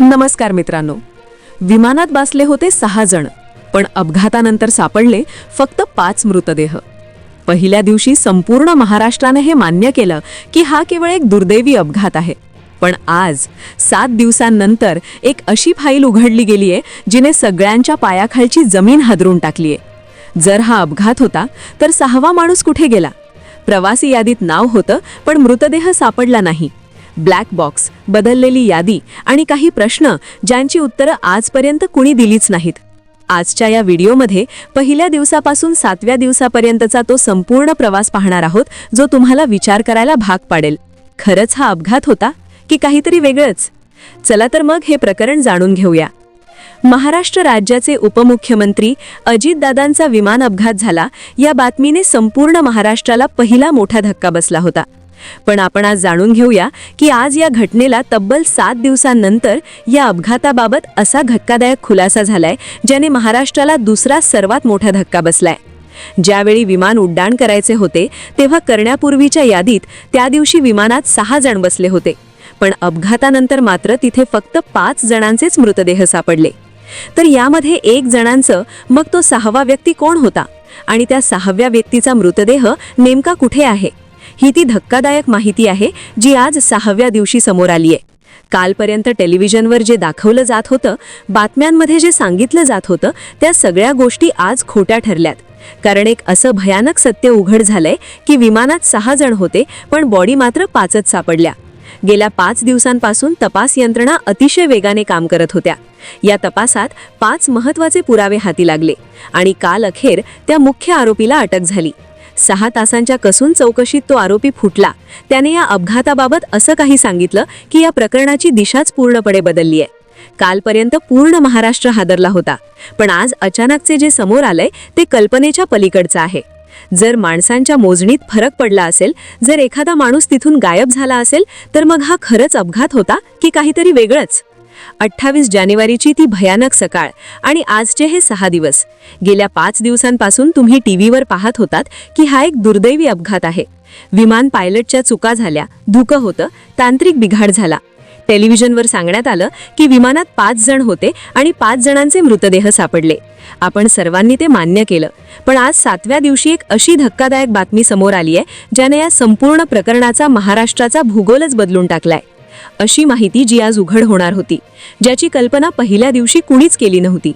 नमस्कार मित्रांनो. विमानात बसले होते 6 जण, पण अपघातानंतर सापडले फक्त 5 मृतदेह. पहिल्या दिवशी संपूर्ण महाराष्ट्राने हे मान्य केलं की हा केवळ एक दुर्दैवी अपघात आहे. पण आज 7 दिवसांनंतर एक अशी फाईल उघडली गेलीये जिने सगळ्यांच्या पायाखालची जमीन हादरून टाकलीये. जर हा अपघात होता तर 6वा माणूस कुठे गेला? प्रवासी यादीत नाव होतं पण मृतदेह सापडला नाही. ब्लॅक बॉक्स, बदललेली यादी आणि काही प्रश्न ज्यांची उत्तरं आजपर्यंत कुणी दिलीच नाहीत. आजच्या या व्हिडिओमध्ये पहिल्या दिवसापासून 7व्या दिवसापर्यंतचा तो संपूर्ण प्रवास पाहणार आहोत, जो तुम्हाला विचार करायला भाग पाडेल. खरंच हा अपघात होता की काहीतरी वेगळंच? चला तर मग हे प्रकरण जाणून घेऊया. महाराष्ट्र राज्याचे उपमुख्यमंत्री अजितदादांचा विमान अपघात झाला या बातमीने संपूर्ण महाराष्ट्राला पहिला मोठा धक्का बसला होता. पण आपण आज जाणून घेऊया की आज या घटनेला तब्बल 7 दिवसांनंतर या अपघाताबाबत असा धक्कादायक खुलासा झालाय ज्याने महाराष्ट्राला दुसरा सर्वात मोठा धक्का बसलाय. ज्यावेळी विमान उड्डाण करायचे होते तेव्हा करण्यापूर्वीच्या यादीत त्या दिवशी विमानात 6 जण बसले होते, पण अपघातानंतर मात्र तिथे फक्त 5 जणांचेच मृतदेह सापडले. तर यामध्ये 1 जणांचं, मग तो 6वा व्यक्ती कोण होता आणि त्या 6व्या व्यक्तीचा मृतदेह नेमका कुठे आहे? ही ती धक्कादायक माहिती आहे जी आज 6व्या दिवशी समोर आलीये. कालपर्यंत टेलिव्हिजनवर जे दाखवलं जात होतं, बातम्यांमध्ये जे सांगितलं जात होतं, त्या सगळ्या गोष्टी आज खोट्या ठरल्यात. कारण एक असं भयानक सत्य उघड झालंय की विमानात 6 जण होते पण बॉडी मात्र 5च सापडल्या. गेल्या 5 दिवसांपासून तपास यंत्रणा अतिशय वेगाने काम करत होत्या. या तपासात 5 महत्त्वाचे पुरावे हाती लागले आणि काल अखेर त्या मुख्य आरोपीला अटक झाली. 6 तासांच्या कसून चौकशीत तो आरोपी फुटला. त्याने या अपघाताबाबत असं काही सांगितलं की या प्रकरणाची दिशाच पूर्णपणे बदलली आहे. कालपर्यंत पूर्ण महाराष्ट्र हादरला होता, पण आज अचानकचे जे समोर आलंय ते कल्पनेच्या पलीकडचं आहे. जर माणसांच्या मोजणीत फरक पडला असेल, जर एखादा माणूस तिथून गायब झाला असेल, तर मग हा खरंच अपघात होता की काहीतरी वेगळंच? 28 जानेवारीची ती भयानक सकाळ आणि आजचे हे 6 दिवस. गेल्या 5 दिवसांपासून तुम्ही टीव्हीवर पाहत होतात की हा एक दुर्दैवी अपघात आहे. विमान पायलटच्या चुका झाल्या, धुकं होतं, तांत्रिक बिघाड झाला. टेलिव्हिजनवर सांगण्यात आलं की विमानात 5 जण होते आणि 5 जणांचे मृतदेह सापडले. आपण सर्वांनी ते मान्य केलं. पण आज 7व्या दिवशी एक अशी धक्कादायक बातमी समोर आली आहे ज्याने या संपूर्ण प्रकरणाचा, महाराष्ट्राचा भूगोलच बदलून टाकलाय. अशी माहिती जी आज उघड होणार होती, ज्याची कल्पना पहिल्या दिवशी कुणीच केली नव्हती.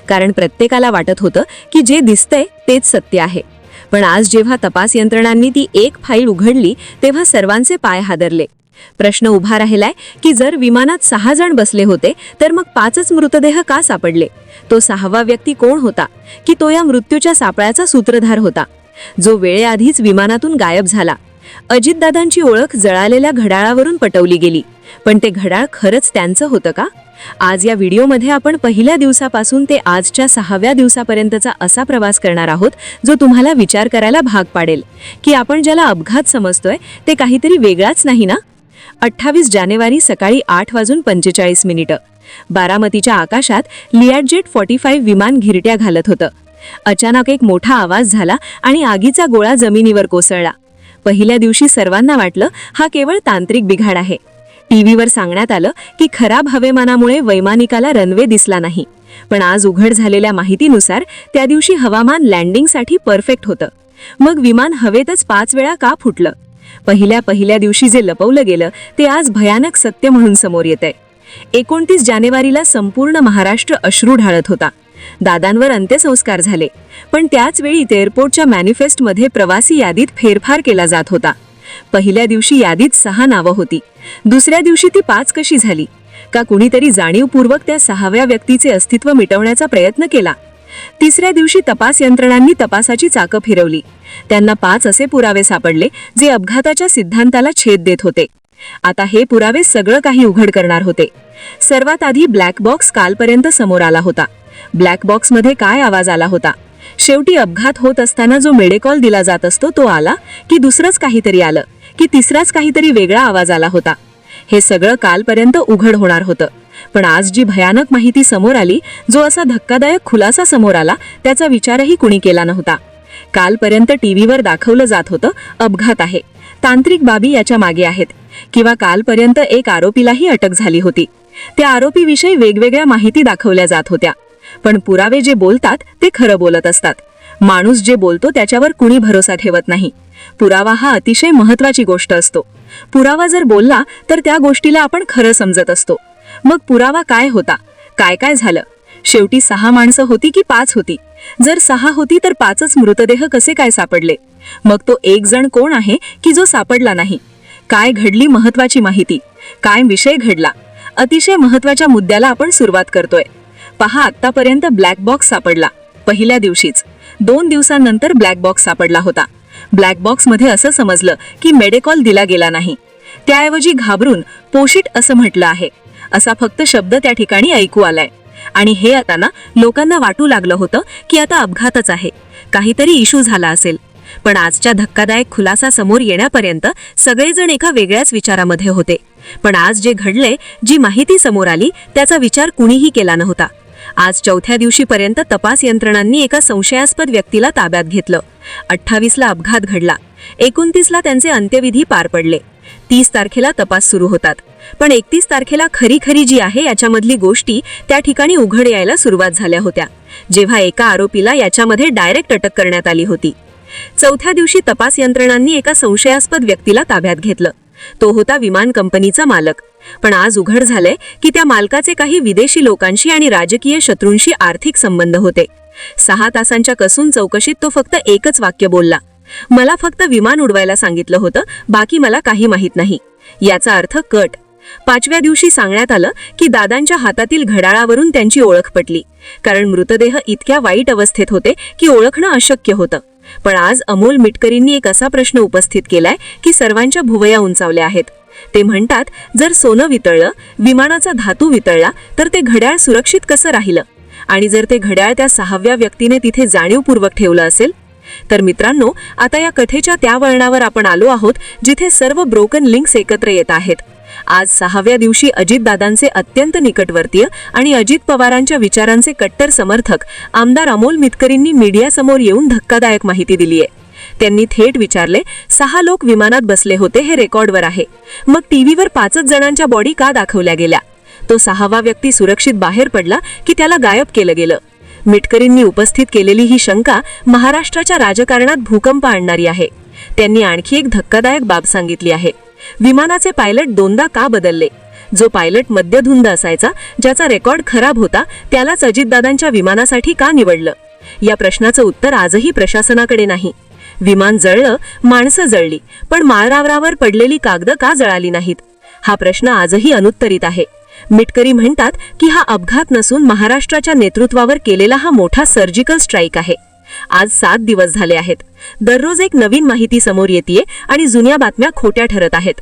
कारण प्रत्येकाला वाटत होतं की जे दिसतंय तेच सत्य आहे. पण आज जेव्हा तपास यंत्रणांनी ती एक फाईल उघडली तेव्हा सर्वांचे पाय हादरले. प्रश्न उभा राहिलाय की जर विमानात 6 जण बसले होते तर मग 5च मृतदेह का सापडले? तो 6वा व्यक्ती कोण होता? की तो या मृत्यूच्या सापळ्याचा सूत्रधार होता, जो वेळेआधीच विमानातून गायब झाला? अजितदादांची ओळख जळालेल्या घड्याळावरून पटवली गेली, पण ते घड्याळ खरंच त्यांचं होतं का? आज या व्हिडिओमध्ये आपण पहिल्या दिवसापासून ते आजच्या 6व्या दिवसापर्यंतचा असा प्रवास करणार आहोत जो तुम्हाला विचार करायला भाग पाडेल की आपण ज्याला अपघात समजतोय ते काहीतरी वेगळाच नाही ना. 28 जानेवारी सकाळी 8:45 बारामतीच्या आकाशात लियाटजेट 45 विमान घिरट्या घालत होतं. अचानक एक मोठा आवाज झाला आणि आगीचा गोळा जमिनीवर कोसळला. पहिल्या दिवशी सर्वांना वाटलं हा केवळ तांत्रिक बिघाड आहे. टीव्हीवर सांगण्यात आलं की खराब हवामानामुळे वैमानिकाला रनवे दिसला नाही. पण आज उघड झालेल्या माहितीनुसार त्या दिवशी हवामान लँडिंगसाठी परफेक्ट होतं. मग विमान हवेतच 5 वेळा का फुटलं? पहिल्या दिवशी जे लपवलं गेलं ते आज भयानक सत्य म्हणून समोर येतंय. 29 जानेवारीला संपूर्ण महाराष्ट्र अश्रू ढाळत होता. दादांवर अंत्यसंस्कार झाले, पण त्याच वेळी एअरपोर्टच्या मॅनिफेस्टमध्ये प्रवासी यादीत फेरफार केला जात होता. पहिल्या दिवशी यादीत 6 नावं होती, दुसऱ्या दिवशी ती 5 कशी झाली? का कुणीतरी जाणीवपूर्वक त्या 6व्या व्यक्तीचे अस्तित्व मिटवण्याचा प्रयत्न केला? तिसऱ्या दिवशी तपास यंत्रणांनी तपासाची चाकं फिरवली. त्यांना 5 असे पुरावे सापडले जे अपघाताच्या सिद्धांताला छेद देत होते. आता हे पुरावे सगळं काही उघड करणार होते. सर्वात आधी ब्लॅक बॉक्स कालपर्यंत समोर आला होता. ब्लॅक बॉक्समध्ये काय आवाज आला होता? शेवटी अपघात होत असताना जो मेडेकॉल दिला जात असतो तो आला, की दुसरंच काहीतरी आलं, की तिसराच काहीतरी वेगळा आवाज आला होता? हे सगळं कालपर्यंत उघड होणार होतं. पण आज जी भयानक माहिती समोर आली, जो असा धक्कादायक खुलासा समोर आला, त्याचा विचारही कुणी केला नव्हता. कालपर्यंत टीव्हीवर दाखवलं जात होतं अपघात आहे, तांत्रिक बाबी याच्या मागे आहेत, किंवा कालपर्यंत एक आरोपीलाही अटक झाली होती. त्या आरोपीविषयी वेगवेगळ्या माहिती दाखवल्या जात होत्या, पण पुरावे जे बोलतात ते खरं बोलत असतात. माणूस जे बोलतो त्याच्यावर कुणी भरोसा ठेवत नाही. पुरावा हा अतिशय महत्वाची गोष्ट असतो. पुरावा जर बोलला तर त्या गोष्टीला आपण खरं समजत असतो. मग पुरावा काय होता, काय काय झालं? शेवटी 6 माणसं होती की 5 होती? जर 6 होती तर 5च मृतदेह कसे काय सापडले? मग तो एक जण कोण आहे की जो सापडला नाही? काय घडली महत्वाची माहिती? काय विषय घडला? अतिशय महत्वाच्या मुद्द्याला आपण सुरुवात करतोय. पहा, आतापर्यंत ब्लॅक बॉक्स सापडला पहिल्या दिवशीच. 2 दिवसांनंतर ब्लॅक बॉक्स सापडला होता. ब्लॅक बॉक्समध्ये असं समजलं की मेडिकॉल दिला गेला नाही. त्याऐवजी घाबरून पोशीट असं म्हटलं आहे. असा फक्त शब्द त्या ठिकाणी ऐकू आलाय. आणि हे आता लोकांना वाटू लागलं होतं की आता अपघातच आहे, काहीतरी इश्यू झाला असेल. पण आजच्या धक्कादायक खुलासा समोर येण्यापर्यंत सगळेजण एका वेगळ्याच विचारामध्ये होते. पण आज जे घडले, जी माहिती समोर आली, त्याचा विचार कुणीही केला नव्हता. आज 4थ्या दिवशीपर्यंत तपास यंत्रणांनी एका संशयास्पद व्यक्तीला ताब्यात घेतलं. 28ला अपघात घडला. 29ला त्यांचे अंत्यविधी पार पडले. 30 तारखेला तपास सुरू होतात. पण 31 तारखेला खरी जी आहे याच्यामधली गोष्टी त्या ठिकाणी उघड यायला सुरुवात झाल्या होत्या, जेव्हा एका आरोपीला याच्यामध्ये डायरेक्ट अटक करण्यात आली होती. 4थ्या दिवशी तपास यंत्रणांनी एका संशयास्पद व्यक्तीला ताब्यात घेतलं. तो होता विमान कंपनीचा मालक. पण आज उघड झालंय की त्या मालकाचे काही विदेशी लोकांशी आणि राजकीय शत्रूंशी आर्थिक संबंध होते. 6 तासांच्या कसून चौकशीत तो फक्त एकच वाक्य बोलला, मला फक्त विमान उडवायला सांगितलं होतं, बाकी मला काही माहीत नाही. याचा अर्थ कट. 5व्या दिवशी सांगण्यात आलं की दादांच्या हातातील घड्याळावरून त्यांची ओळख पटली, कारण मृतदेह इतक्या वाईट अवस्थेत होते की ओळखणं अशक्य होतं. पण आज अमोल मिटकरींनी एक असा प्रश्न उपस्थित केलाय की सर्वांच्या भुवया उंचावल्या आहेत. ते म्हणतात, जर सोनं वितळलं, विमानाचा धातू वितळला, तर ते घड्याळ सुरक्षित कसं राहिलं? आणि जर ते घड्याळ त्या 6व्या व्यक्तीने तिथे जाणीवपूर्वक ठेवलं असेल? तर मित्रांनो, आता या कथेच्या त्या वळणावर आपण आलो आहोत जिथे सर्व ब्रोकन लिंक्स एकत्र येत आहेत. आज 6व्या दिवशी अजितदादांचे अत्यंत निकटवर्तीय आणि अजित पवारांच्या विचारांचे कट्टर समर्थक आमदार अमोल मिटकरींनी मीडियासमोर येऊन धक्कादायक माहिती दिली आहे. त्यांनी थेट विचारले, 6 लोक विमानात बसले होते, हे रेकॉर्डवर आहे. मग टीव्हीवर 5च जणांच्या बॉडी का दाखवल्या गेल्या? तो 6वा व्यक्ती सुरक्षित बाहेर पडला की त्याला गायब केलं गेलं? मिटकरींनी उपस्थित केलेली ही शंका महाराष्ट्राच्या राजकारणात भूकंप आणणारी आहे. त्यांनी आणखी एक धक्कादायक बाब सांगितली आहे. विमानाचे पायलट 2दा का बदलले? जो पायलट मद्यधुंद असायचा, ज्याचा रेकॉर्ड खराब होता, त्यालाच अजितदादांच्या विमानासाठी का निवडलं? या प्रश्नाचं उत्तर आजही प्रशासनाकडे नाही. विमान जळलं, माणसं जळली, पण माळरावरावर पडलेली कागदं का जळाली नाहीत? हा प्रश्न आजही अनुत्तरित आहे. मिटकरी म्हणतात की हा अपघात नसून महाराष्ट्राच्या नेतृत्वावर केलेला हा मोठा सर्जिकल स्ट्राईक आहे. आज 7 दिवस झाले आहेत. दररोज एक नवीन माहिती समोर येतेय आणि जुन्या बातम्या खोट्या ठरत आहेत.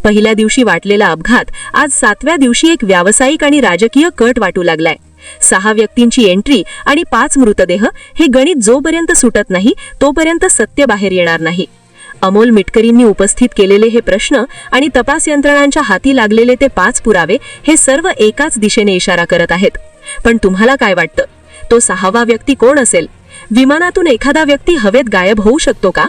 पहिल्या दिवशी वाटलेला अपघात आज 7व्या दिवशी एक व्यावसायिक आणि राजकीय कट वाटू लागलाय. 6 व्यक्तींची एंट्री आणि 5 मृतदेह, हे गणित जोपर्यंत सुटत नाही तोपर्यंत सत्य बाहेर येणार नाही. अमोल मिटकरींनी उपस्थित केलेले हे प्रश्न आणि तपास यंत्रणांच्या हाती लागलेले ते 5 पुरावे, हे सर्व एकाच दिशेने इशारा करत आहेत. पण तुम्हाला काय वाटतं, तो 6वा व्यक्ती कोण असेल? विमानातून एखादा व्यक्ती हवेत गायब होऊ शकतो का?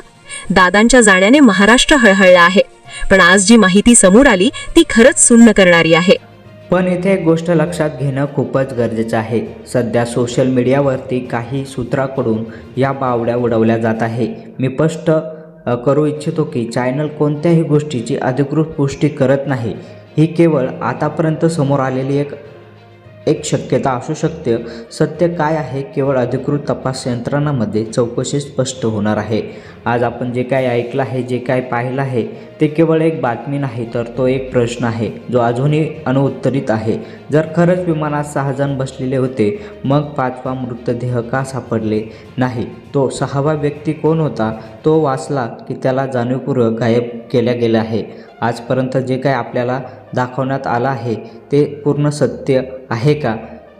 दादांच्या जाण्याने महाराष्ट्र हळहळला आहे, पण आज जी माहिती समोर आली ती खरंच सुन्न करणारी आहे. पण इथे एक गोष्ट लक्षात घेणं खूपच गरजेचं आहे. सध्या सोशल मीडियावरती काही सूत्राकडून या बावड्या उडवल्या जात आहे. मी स्पष्ट करू इच्छितो की चॅनल कोणत्याही गोष्टीची अधिकृत पुष्टी करत नाही. ही केवळ आतापर्यंत समोर आलेली एक शक्यता असू शकते. सत्य काय आहे केवळ अधिकृत तपास यंत्रणांमध्ये चौकशी स्पष्ट होणार आहे. आज आपण जे काय ऐकलं आहे, जे काय पाहिलं आहे, ते केवळ एक बातमी नाही, तर तो एक प्रश्न आहे जो अजूनही अनुत्तरित आहे. जर खरंच विमानात 6 जण बसलेले होते, मग 5वा मृतदेह का सापडले नाही? तो 6वा व्यक्ती कोण होता? तो वाचला की त्याला जाणीवपूर्वक गायब केल्या गेला आहे? आजपर्यंत जे काय आपल्याला दाखवण्यात आलं आहे ते पूर्ण सत्य आहे का,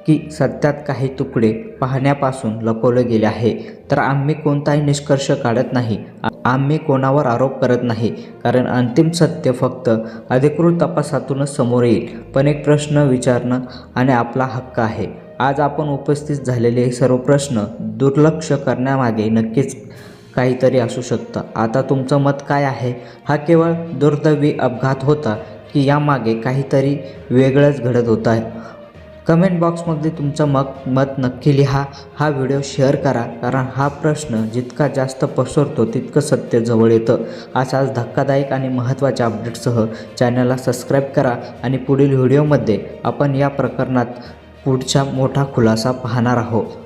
की सत्यात काही तुकडे पाहण्यापासून लपवले गेले आहे? तर आम्ही कोणताही निष्कर्ष काढत नाही, आम्ही कोणावर आरोप करत नाही, कारण अंतिम सत्य फक्त अधिकृत तपासातूनच समोर येईल. पण एक प्रश्न विचारणं आणि आपला हक्क आहे. आज आपण उपस्थित झालेले हे सर्व प्रश्न दुर्लक्ष करण्यामागे नक्कीच काहीतरी असू शकतं. आता तुमचं मत काय आहे? हा केवळ दुर्दैवी अपघात होता की यामागे काहीतरी वेगळंच घडत होतं आहे? कमेंट बॉक्समध्ये तुमचं मत नक्की लिहा. हा व्हिडिओ शेअर करा, कारण हा प्रश्न जितका जास्त पसरतो तितकं सत्य जवळ येतं. अशाच धक्कादायक आणि महत्त्वाच्या अपडेटसह चॅनलला सबस्क्राईब करा आणि पुढील व्हिडिओमध्ये आपण या प्रकरणात पुढचा मोठा खुलासा पाहणार आहोत.